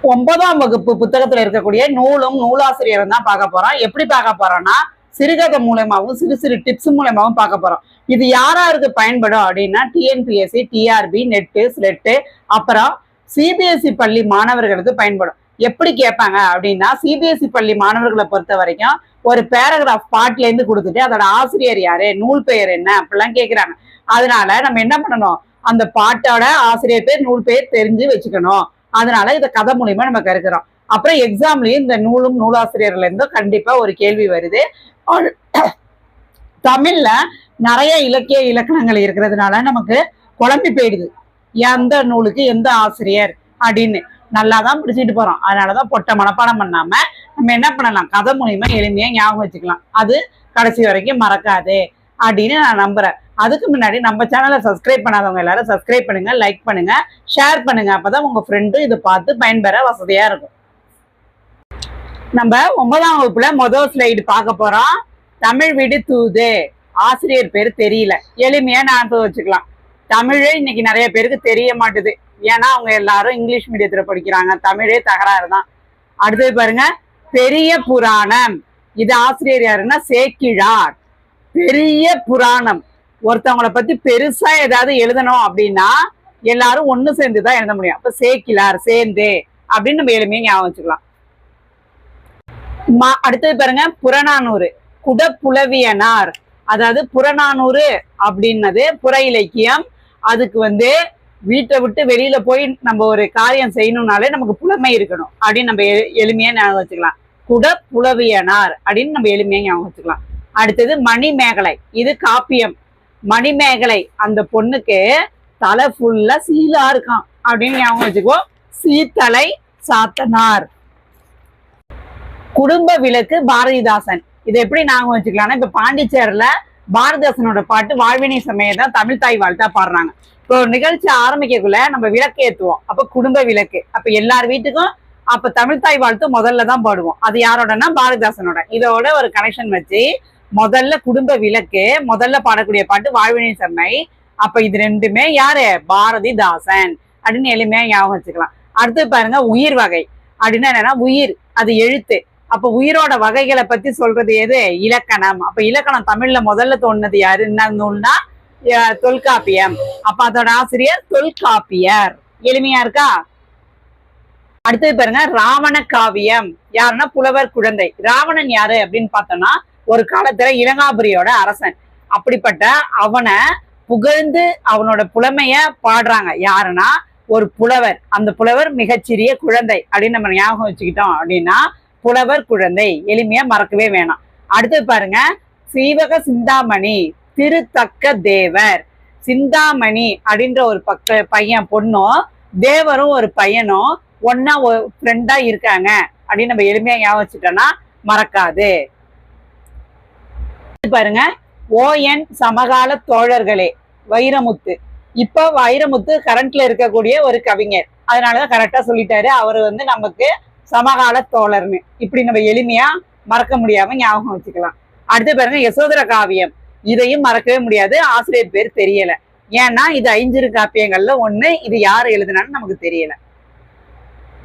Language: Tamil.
9ஆம் வகுப்பு புத்தகத்துல இருக்கக்கூடிய நூலும் நூலாசிரியரும் தான் பார்க்க போறோம். எப்படி பார்க்க போறோம்னா சிறுகதை மூலமாவும் சிறு சிறு டிப்ஸ் மூலமாவும் பார்க்க போறோம். இது யாராருக்கு பயன்படும் அப்படின்னா டிஎன்பிஎஸ்சி, டிஆர்பி, நெட்டு, ஸ்லெட்டு, அப்புறம் சிபிஎஸ்இ பள்ளி மாணவர்களுக்கு பயன்படும். எப்படி கேட்பாங்க அப்படின்னா சிபிஎஸ்இ பள்ளி மாணவர்களை பொறுத்த வரைக்கும் ஒரு பேராகிராஃப் பாட்டுல இருந்து கொடுத்துட்டு அதோட ஆசிரியர் யாரு, நூல் பெயர் என்ன அப்படிலாம் கேட்கிறாங்க. அதனால நம்ம என்ன பண்ணணும், அந்த பாட்டோட ஆசிரியர் பேர், நூல் பெயர் தெரிஞ்சு வச்சுக்கணும். அதனால இதை கதை மூலியமா நம்ம கருக்கிறோம். அப்புறம் எக்ஸாம்லயும் இந்த நூலும் நூலாசிரியர்ல இருந்தும் கண்டிப்பா ஒரு கேள்வி வருது. தமிழ்ல நிறைய இலக்கிய இலக்கணங்கள் இருக்கிறதுனால நமக்கு குழம்பி போயிடுது, எந்த நூலுக்கு எந்த ஆசிரியர் அப்படின்னு. நல்லாதான் பிடிச்சிட்டு போறோம். அதனாலதான் பொட்ட மனப்பாடம் பண்ணாம நம்ம என்ன பண்ணலாம், கதை மூலியமா எளிமையா ஞாபகம் வச்சுக்கலாம். அது கடைசி வரைக்கும் மறக்காது அப்படின்னு நான் நம்புறேன். அதுக்கு முன்னாடி நம்ம சேனலை சப்ஸ்கிரைப் பண்ணாதவங்க எல்லாரும் சப்ஸ்கிரைப் பண்ணுங்க, லைக் பண்ணுங்க, ஷேர் பண்ணுங்க. அப்பதான் உங்க ஃப்ரெண்டும் இதை பார்த்து பயன்பெற வசதியா இருக்கும். நம்ம 9ஆம் வகுப்புல முதல் ஸ்லைடு பார்க்க போறோம். தமிழ் விடு தூது. ஆசிரியர் பேர் தெரியல, எளிமையா ஞாபகம் வச்சுக்கலாம். தமிழே இன்னைக்கு நிறைய பேருக்கு தெரிய மாட்டுது. ஏன்னா அவங்க எல்லாரும் இங்கிலீஷ் மீடியத்துல படிக்கிறாங்க, தமிழே தகராறு தான். அடுத்தது பாருங்க, பெரிய புராணம். இது ஆசிரியர் யாருன்னா சேக்கிழார். பெரிய புராணம். ஒருத்தவங்களை பத்தி பெருசா ஏதாவது எழுதணும் அப்படின்னா எல்லாரும் ஒண்ணு சேர்ந்துதான் எழுத முடியும். அப்ப சேக்கிழார், சேர்ந்து அப்படின்னு நம்ம எளிமையா ஞாபகம் வச்சுக்கலாம். அடுத்தது பாருங்க, புறநானூறு. குடப்புலவியனார். அதாவது புறநானூறு அப்படின்னது புற இலக்கியம். அதுக்கு வீட்டை விட்டு வெளியில போய் நம்ம ஒரு காரியம் செய்யணும்னாலே நமக்கு புலமை இருக்கணும் அப்படின்னு நம்ம எளிமையா ஞாபகம் வச்சுக்கலாம். குடப்புலவியனார் அப்படின்னு நம்ம எளிமையா ஞாபகம் வச்சுக்கலாம். அடுத்தது மணிமேகலை. இது காப்பியம். மணிமேகலை அந்த பொண்ணுக்கு தலை ஃபுல்லா சீலா இருக்கான் அப்படின்னு ஞாபகம் வச்சுக்கோ. சீத்தலை சாத்தனார். குடும்ப விளக்கு பாரதிதாசன். இதை எப்படி ஞாபகம் வச்சுக்கலாம்னா, இப்ப பாண்டிச்சேரியில பாரதிதாசனோட பாட்டு வாழ்வினை சமயத்தான் தமிழ் தாய் வாழ்த்தா பாடுறாங்க. இப்போ நிகழ்ச்சி ஆரம்பிக்கக்குள்ள நம்ம விளக்கு ஏத்துவோம். அப்ப குடும்ப விளக்கு. அப்ப எல்லார் வீட்டுக்கும் அப்ப தமிழ் தாய் வாழ்த்து முதல்ல தான் பாடுவோம். அது யாரோடனா பாரதிதாசனோட. இதோட ஒரு கனெக்ஷன் வச்சு முதல்ல குடும்ப விளக்கு, முதல்ல பாடக்கூடிய பாட்டு வாழ்வினை செம்மை. அப்ப இது ரெண்டுமே யாரு, பாரதிதாசன் அப்படின்னு எளிமையா ஞாபகம் வச்சுக்கலாம். அடுத்து பாருங்க, உயிர் வகை அப்படின்னா என்னன்னா உயிர், அது எழுத்து. அப்ப உயிரோட வகைகளை பத்தி சொல்றது எது, இலக்கணம். அப்ப இலக்கணம் தமிழ்ல முதல்ல தோணுது யாரு, என்ன நூல்னா தொல்காப்பியம். அப்ப அதோட ஆசிரியர் தொல்காப்பியர். எளிமையா இருக்கா? அடுத்தது பாருங்க, ராவண காவியம். யாருன்னா புலவர் குழந்தை. ராவணன் யாரு அப்படின்னு பார்த்தோம்னா ஒரு காலத்துல இலங்காபுரியோட அரசன். அப்படிப்பட்ட அவனை புகழ்ந்து அவனோட புலமைய பாடுறாங்க. யாருன்னா ஒரு புலவர். அந்த புலவர் மிகச்சிறிய குழந்தை அப்படின்னு நம்ம ஞாபகம் வச்சுக்கிட்டோம் அப்படின்னா புலவர் குழந்தை. எளிமையா மறக்கவே வேணாம். அடுத்தது பாருங்க, சீவக சிந்தாமணி. திருத்தக்க தேவர். சிந்தாமணி அப்படின்ற ஒரு பையன் பொண்ணும் தேவரும் ஒரு பையனும் ஒன்னா ஒரு ஃப்ரெண்டா இருக்காங்க அப்படின்னு நம்ம எளிமையா ஞாபகம் வச்சுட்டோம்னா மறக்காது. பாருங்க, ON சமகால தோழர்களே. வைரமுத்து. இப்ப வைரமுத்து கரண்ட்ல இருக்கக்கூடிய ஒரு கவிஞர். அதனாலதான் கரெக்டா சொல்லிட்டாரு. அவரு நமக்கு சமகால தோழர்னு. இப்படி நம்ம எளிமையா மறக்க முடியாம ஞாபகம் வச்சுக்கலாம். அடுத்து பாருங்க, யசோதர காவியம். இதையும் மறக்கவே முடியாது. ஆசிரியர் பேர் தெரியல. ஏன்னா இது 5 காப்பியங்கள்ல ஒண்ணு. இது யாரு எழுதுனான்னு நமக்கு தெரியல.